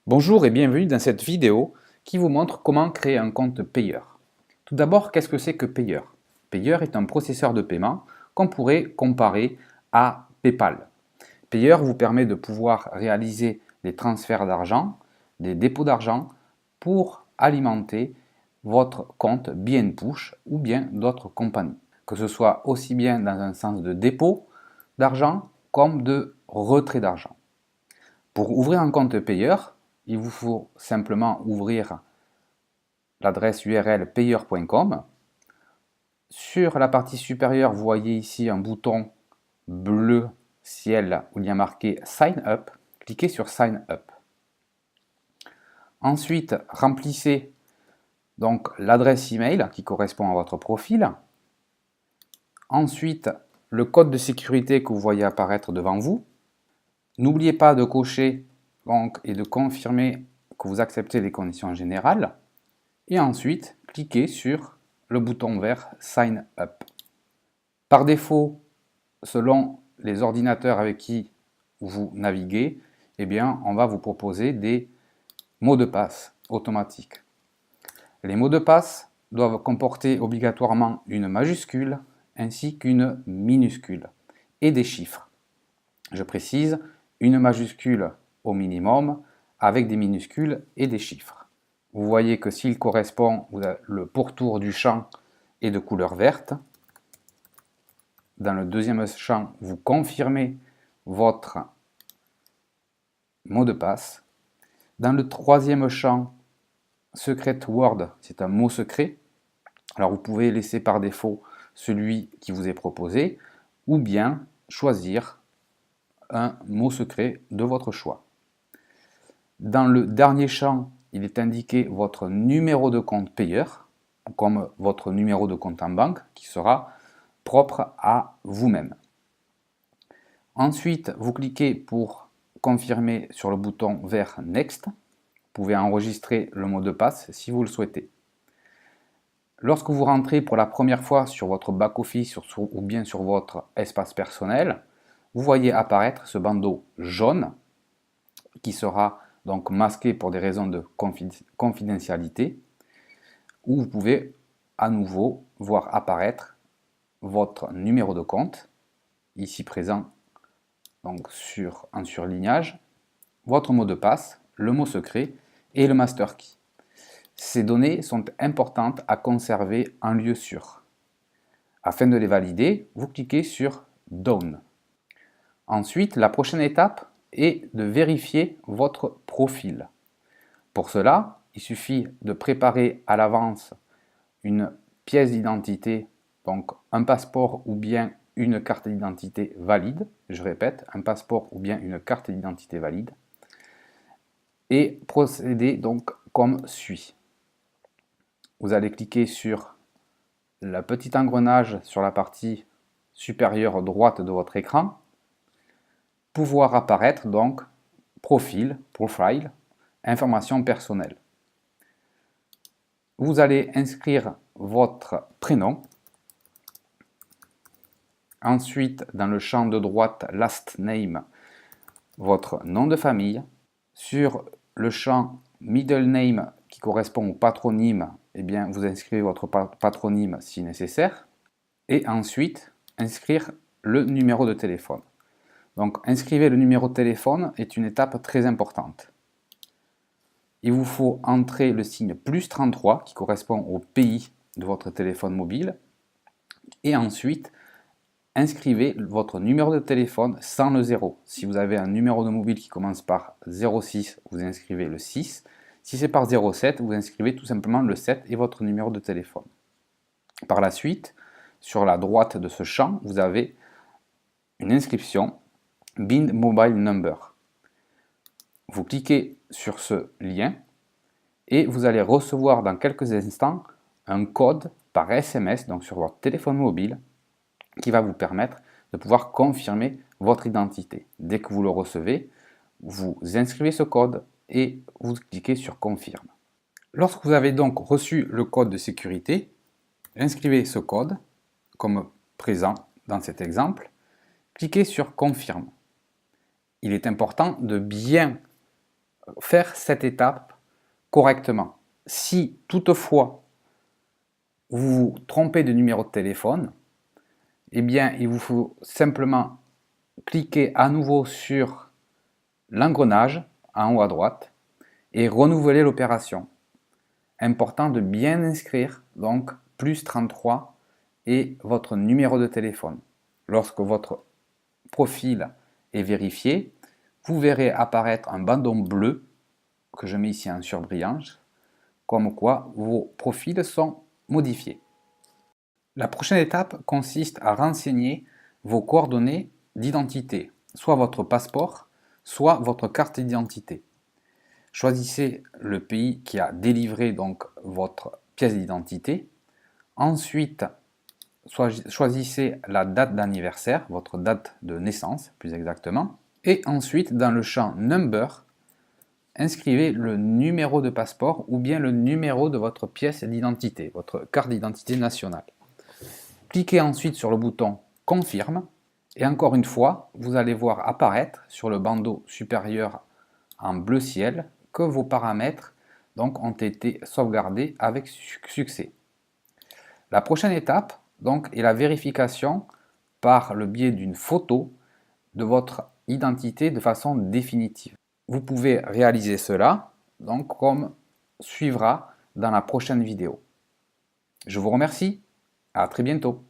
Bonjour et bienvenue dans cette vidéo qui vous montre comment créer un compte payeur. Tout d'abord, qu'est-ce que c'est que Payeur? Payeur est un processeur de paiement qu'on pourrait comparer à PayPal. Payeur vous permet de pouvoir réaliser des transferts d'argent, des dépôts d'argent pour alimenter votre compte BNPush ou bien d'autres compagnies. Que ce soit aussi bien dans un sens de dépôt d'argent comme de retrait d'argent. Pour ouvrir un compte payeur, il vous faut simplement ouvrir l'adresse URL payeur.com. Sur la partie supérieure, vous voyez ici un bouton bleu ciel où il y a marqué Sign Up. Cliquez sur Sign Up. Ensuite, remplissez donc l'adresse email qui correspond à votre profil. Ensuite, le code de sécurité que vous voyez apparaître devant vous. N'oubliez pas de cocher donc, et de confirmer que vous acceptez les conditions générales. Et ensuite, cliquez sur le bouton vert Sign Up. Par défaut, selon les ordinateurs avec qui vous naviguez, eh bien, on va vous proposer des mots de passe automatiques. Les mots de passe doivent comporter obligatoirement une majuscule ainsi qu'une minuscule et des chiffres. Je précise, une majuscule au minimum avec des minuscules et des chiffres. Vous voyez que s'il correspond, le pourtour du champ est de couleur verte. Dans le deuxième champ, vous confirmez votre mot de passe. Dans le troisième champ, Secret Word, c'est un mot secret. Alors vous pouvez laisser par défaut celui qui vous est proposé ou bien choisir un mot secret de votre choix. Dans le dernier champ, il est indiqué votre numéro de compte payeur, comme votre numéro de compte en banque, qui sera propre à vous-même. Ensuite, vous cliquez pour confirmer sur le bouton vert Next. Vous pouvez enregistrer le mot de passe si vous le souhaitez. Lorsque vous rentrez pour la première fois sur votre back-office ou bien sur votre espace personnel, vous voyez apparaître ce bandeau jaune qui sera donc masqué pour des raisons de confidentialité, où vous pouvez à nouveau voir apparaître votre numéro de compte, ici présent donc en surlignage, votre mot de passe, le mot secret et le master key. Ces données sont importantes à conserver en lieu sûr. Afin de les valider, vous cliquez sur Done. Ensuite, la prochaine étape est de vérifier votre profil. Pour cela, il suffit de préparer à l'avance une pièce d'identité, donc un passeport ou bien une carte d'identité valide. Je répète, un passeport ou bien une carte d'identité valide. Et procéder donc comme suit. Vous allez cliquer sur le petit engrenage sur la partie supérieure droite de votre écran pour voir apparaître donc profil, information personnelle. Vous allez inscrire votre prénom. Ensuite, dans le champ de droite Last Name, votre nom de famille. Sur le champ Middle Name qui correspond au patronyme, eh bien, vous inscrivez votre patronyme si nécessaire. Et ensuite, inscrire le numéro de téléphone. Donc, inscrivez le numéro de téléphone est une étape très importante. Il vous faut entrer le signe +33 qui correspond au pays de votre téléphone mobile. Et ensuite, inscrivez votre numéro de téléphone sans le 0. Si vous avez un numéro de mobile qui commence par 06, vous inscrivez le 6. Si c'est par 07, vous inscrivez tout simplement le 7 et votre numéro de téléphone. Par la suite, sur la droite de ce champ, vous avez une inscription Bind Mobile Number. Vous cliquez sur ce lien et vous allez recevoir dans quelques instants un code par SMS, donc sur votre téléphone mobile, qui va vous permettre de pouvoir confirmer votre identité. Dès que vous le recevez, vous inscrivez ce code et vous cliquez sur Confirme. Lorsque vous avez donc reçu le code de sécurité, inscrivez ce code comme présent dans cet exemple, cliquez sur Confirme. Il est important de bien faire cette étape correctement. Si toutefois vous vous trompez de numéro de téléphone, eh bien il vous faut simplement cliquer à nouveau sur l'engrenage en haut à droite et renouveler l'opération. Important de bien inscrire donc plus 33 et votre numéro de téléphone. Lorsque votre profil est vérifié, vous verrez apparaître un bandeau bleu que je mets ici en surbrillance, comme quoi vos profils sont modifiés. La prochaine étape consiste à renseigner vos coordonnées d'identité, soit votre passeport, soit votre carte d'identité. Choisissez le pays qui a délivré donc votre pièce d'identité. Ensuite, choisissez la date d'anniversaire, votre date de naissance plus exactement. Et ensuite, dans le champ Number, inscrivez le numéro de passeport ou bien le numéro de votre pièce d'identité, votre carte d'identité nationale. Cliquez ensuite sur le bouton Confirme et encore une fois, vous allez voir apparaître sur le bandeau supérieur en bleu ciel que vos paramètres donc, ont été sauvegardés avec succès. La prochaine étape donc, est la vérification par le biais d'une photo de votre identité de façon définitive. Vous pouvez réaliser cela donc, comme suivra dans la prochaine vidéo. Je vous remercie, à très bientôt.